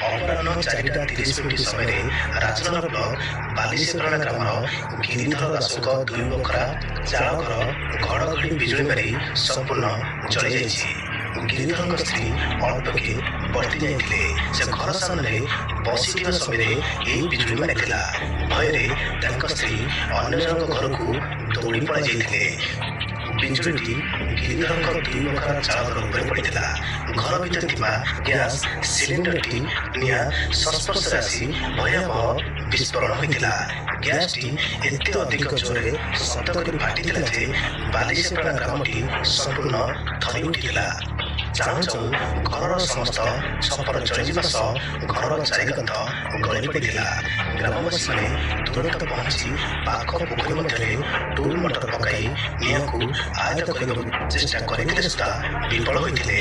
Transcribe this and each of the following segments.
ଅପରାହ୍ନ 4:30 ସମୟରେ ରାଜନଗର ବ୍ଲକ ବାଲିଶେପରାଣା ଗ୍ରାମର ଗିରିଧର ଦାସଙ୍କ 2 ବଖରା ଚାଳଘର ଘଡ଼ଘଡ଼ି ବିଜୁଳି ମାରି ସମ୍ପୂର୍ଣ୍ଣ ଜଳିଯାଇଛି। ଗିରିଧରଙ୍କ ସ୍ତ୍ରୀ ଅଳ୍ପକେ ବର୍ତ୍ତି ଯାଇଥିଲେ। ସେ ଘର ସାମ୍ନାରେ ବସିଥିବା ସମୟରେ ଏହି ବିଜୁଳି ମାରିଥିଲା। ଭୟରେ ତାଙ୍କ ସ୍ତ୍ରୀ ଅନ୍ୟ ଜଣଙ୍କ ଘରକୁ ଦୌଡ଼ି ପଳାଇ ଯାଇଥିଲେ। ବିଜୁଳିଟି ଗିରିଧରଙ୍କ 2 ବଖରା ଚାଳଘର ଉପରେ ପଡ଼ିଥିଲା। ଘର ଭିତରେ ଥିବା ଗ୍ୟାସ୍ ସିଲିଣ୍ଡରଟି ନିଆଁ ସଂସ୍ପର୍ଶରେ ଆସି ଭୟାବହ ବିସ୍ଫୋରଣ ହୋଇଥିଲା। ଗ୍ୟାସ୍ଟି ଏତେ ଅଧିକ ଜୋରରେ ଶବ୍ଦ କରି ଫାଟିଥିଲା ଯେ ବାଲିଶେପରାଣା ଗ୍ରାମଟି ସମ୍ପୂର୍ଣ୍ଣ ଥରି ଉଠିଥିଲା। ଚାହୁଁ ଚାହୁଁ ଘରର ସମସ୍ତ ଛପର ଜଳିଯିବା ସହ ଘରର ଚାରିକାନ୍ଥ ଗଳି ପଡ଼ିଥିଲା। ଗ୍ରାମବାସୀମାନେ ତୁରନ୍ତ ପହଞ୍ଚି ପାଖ ପୋଖରୀ ମଧ୍ୟରେ ଟୁଲ୍ ମଟର ପକାଇ ନିଆଁକୁ ଆୟତ୍ତ କରିବାକୁ ଚେଷ୍ଟା କରିଥିଲେ ସୁଦ୍ଧା ବିଫଳ ହୋଇଥିଲେ।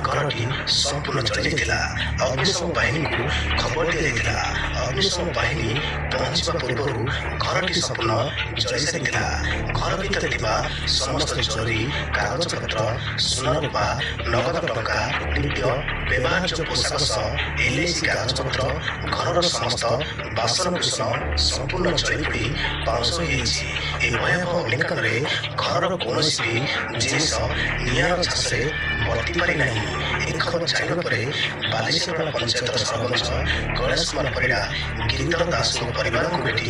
ଘରଟି ସମ୍ପୂର୍ଣ୍ଣ ଜଳିଯାଇଥିଲା। ଅଗ୍ନିଶମ ବାହିନୀକୁ ଖବର ଦିଆଯାଇଥିଲା। ଅଗ୍ନିଶମ ବାହିନୀ ପହଞ୍ଚିବା ପୂର୍ବରୁ ଘରଟି ସମ୍ପୂର୍ଣ୍ଣ ଜଳିସାରିଥିଲା। ଘର ଭିତରେ ଥିବା ସମସ୍ତ ଜରି କାଗଜପତ୍ର ସୁନା ରୂପା ନଗଦ ଟଙ୍କା ନିତ୍ୟ ବ୍ୟବହାର୍ଯ୍ୟ ପୋଷାକ ସହ LIC କାଗଜପତ୍ର ଘରର ସମସ୍ତ ବାସନକୁସନ ସମ୍ପୂର୍ଣ୍ଣ ଜଳିପୋଡ଼ି ପାଉଁଶ ହୋଇଯାଇଛି। ଏହି ଭୟାବହ ଅଗ୍ନିକାଣ୍ଡରେ ଘରର କୌଣସି ବି ଜିନିଷ ନିଆଁର ଝାସରେ ବର୍ତ୍ତି ପାରିନାହିଁ। ଏହି ଖବର ଜାଣିବା ପରେ ବାଲିଶେପରାଣା ପଞ୍ଚାୟତର ସରପଞ୍ଚ କୈଳାସ କୁମାର ପରିଡ଼ା ଗିରିଧର ଦାସଙ୍କ ପରିବାରକୁ ଭେଟି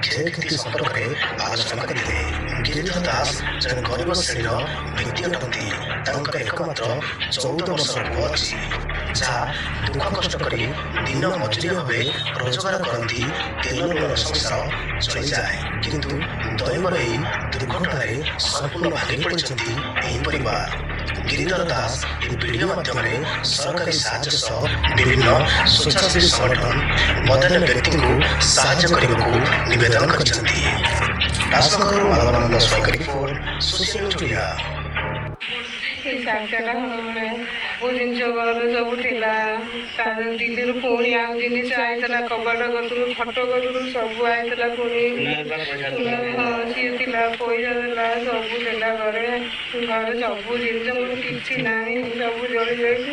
କ୍ଷୟକ୍ଷତି ସମ୍ପର୍କରେ ଆଲୋଚନା କରିଥିଲେ। ଗିରିଧର ଦାସ ଜଣେ ଗରିବ ଶ୍ରେଣୀର ବ୍ୟକ୍ତି ଅଟନ୍ତି। ତାଙ୍କର ଏକମାତ୍ର 14 ବର୍ଷର ପୁଅ ଅଛି, ଯାହା ଦୁଃଖ କଷ୍ଟ କରି ଦିନ ମଜୁରିଆ ଭାବେ ରୋଜଗାର କରନ୍ତି। ତେଲ ଲୁଣର ସଂସାର ଚଳିଯାଏ। କିନ୍ତୁ ଦୈବର ଏହି ଦୁର୍ଘଟଣାରେ ସମ୍ପୂର୍ଣ୍ଣ ଭାଙ୍ଗି ପଡ଼ିଛନ୍ତି ଏହି ପରିବାର। ଗିରିଧର ଦାସ ଏହି ଭିଡ଼ିଓ ମାଧ୍ୟମରେ ସରକାରୀ ସାହାଯ୍ୟ ସହ ବିଭିନ୍ନ ସ୍ୱେଚ୍ଛାସେବୀ ସଂଗଠନ ବଦାନ୍ୟ ବ୍ୟକ୍ତିଙ୍କୁ ସାହାଯ୍ୟ କରିବାକୁ ନିବେଦନ କରିଛନ୍ତି। ରାଜନଗରରୁ ମାଧବାନନ୍ଦ ସ୍ୱାଇଁଙ୍କ ରିପୋର୍ଟ, ସୋସିଆଲ ନ୍ୟୁଜ୍ ଓଡ଼ିଆ। ସବୁ ଜିନିଷ ଘର ସବୁ ଥିଲା। ଦିଲ୍ଲୀରୁ ପୁଣି ଆଉ ଜିନିଷ ଆଇଥିଲା। କବାଟ କତରୁ ଖଟ କତରୁ ସବୁ ଆଇଥିଲା। ପୁଣି ସିଏ ଥିଲା, ପଇସା ଦେଲା, ସବୁ ଦେଲା। ଘରେ ସବୁ ଜିନିଷ ମୋର କିଛି ନାହିଁ, ସବୁ ଜଳି ଯାଇଛି।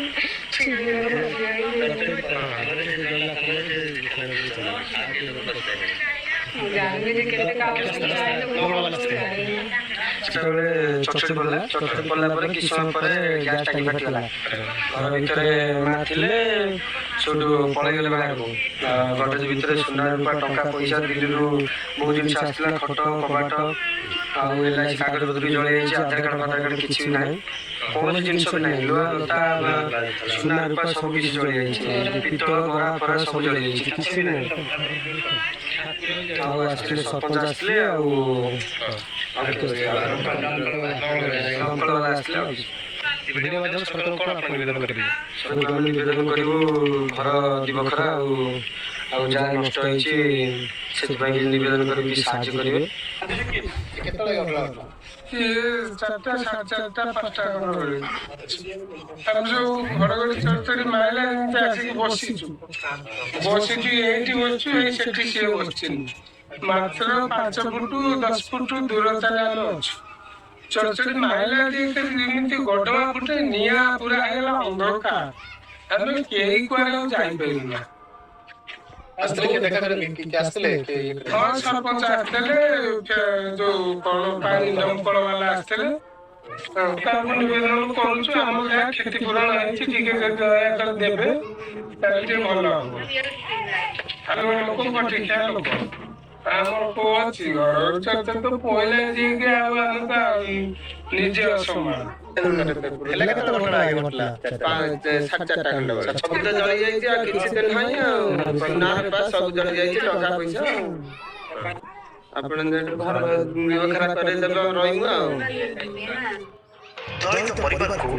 ମୁଁ ଜାଣିନି ଯେ କେତେ କାମ ସେତେବେଳେ ଚଟଚଟି ପଡ଼ିଲା ପରେ କିଛି ସମୟ ପରେ ଗ୍ୟାସ୍ ଟାଙ୍କି ଫାଟିଗଲା। ଘର ଭିତରେ ମା ଥିଲେ, ସେଠୁ ପଳେଇଗଲେ ବାହାରକୁ। ଗଡ଼ରେଜ ଭିତରେ ସୁନା ରୂପା ଟଙ୍କା ପଇସା ଦିଲ୍ଲୀରୁ ବହୁତ ଜିନିଷ ଆସିଥିଲା। ଖଟ କବାଟ ଆଉ LIC କାଗଜପତ୍ର ଜଳିଯାଇଛି। ଆଧାର କାର୍ଡ଼ ଫାଧାର କାର୍ଡ଼ କିଛି ବି ନାହିଁ। କୌଣସି ଜିନିଷ ବି ନାହିଁ। ଲୁହା ଲତା ସୁନା ରୂପା ସବୁ କିଛି ଜଳିଯାଇଛି। ପିତ୍ତଳ ଗରା ଫରା ସବୁ ଜଳିଯାଇଛି। କିଛି ବି ନାହିଁ। ଆଉ ଆସିଥିଲେ ସରପଞ୍ଚ ଆସିଥିଲେ, ଆଉ ଭିଡ଼ିଓ ମାଧ୍ୟମରେ ସରକାରଙ୍କୁ କ'ଣ ଆପଣ ନିବେଦନ କରିବେ? ସରକାରଙ୍କୁ ଆମେ ନିବେଦନ କରିବୁ, ଘର 2 ବଖରା ଆଉ ଯାହା ନଷ୍ଟ ହେଇଛି ସେଥିପାଇଁ ନିବେଦନ କରିବୁ କି ସାହାଯ୍ୟ କରିବେ। କେତେବେଳେ ଘଟଣା? 4ଟା, 4:30, 5ଟା ବେଳେ ଆମେ ସବୁ ଘଡ଼ଘଡ଼ି ଚଡ଼ଚଡ଼ି ମାରିଲା ଏମିତି ଆସିକି ବସିଛୁ। ଏଇଠି ବସିଛୁ, ଏଇ ସେଠି ସିଏ ବସିଛନ୍ତି। ମାତ୍ର 5 ଫୁଟ 10 ଫୁଟ ଦୂରତାରେ ଆମେ ଅଛୁ। ଚଡ଼ଚଡ଼ି ମାରିଲା ଯେମିତି ଗଡ଼ମା ଫୁଟେ, ନିଆଁ ପୁରା ହେଇଗଲା ଅନ୍ଧକାର। ଆମେ କେହି କୁଆଡ଼େ ଆଉ ଯାଇପାରିଲୁନା। ଆସିଥିଲେ ସରପଞ୍ଚ ଆସିଥିଲେ, ଯୋଉ କ'ଣ ପାଣି ଦମକଳ ବାଲା ଆସିଥିଲେ। ତାଙ୍କୁ ନିବେଦନ କରୁଛୁ, ଆମର ଯାହା କ୍ଷତିପୂରଣ ହେଇଛି ଟିକେ ଦୟାକରି ଦେବେ, ତାହେଲେ ଟିକେ ଭଲ ହବ। ଆମେ ଲୋକ ପଠିଆ ଲୋକ, ଆମର ପୁଅ ଅଛି। ଘର ତ ପଇଲା ଯିଏକି ଆଉ ଆମେ ତ ନିଜେ ଅସମ୍ଭାଳ। ସବୁ ତ ଜଳି ଯାଇଛି, ଆଉ କିଛି ତ ନାହିଁ। ଆଉ ସୁନା ରୂପା ସବୁ ଜଳି ଯାଇଛି, ଟଙ୍କା ପଇସା। ଆପଣ ଘର 2 ବଖରା କରେଇଦେବେ, ରହିବୁ ଆଉ। ଦଳିତ ପରିବାରକୁ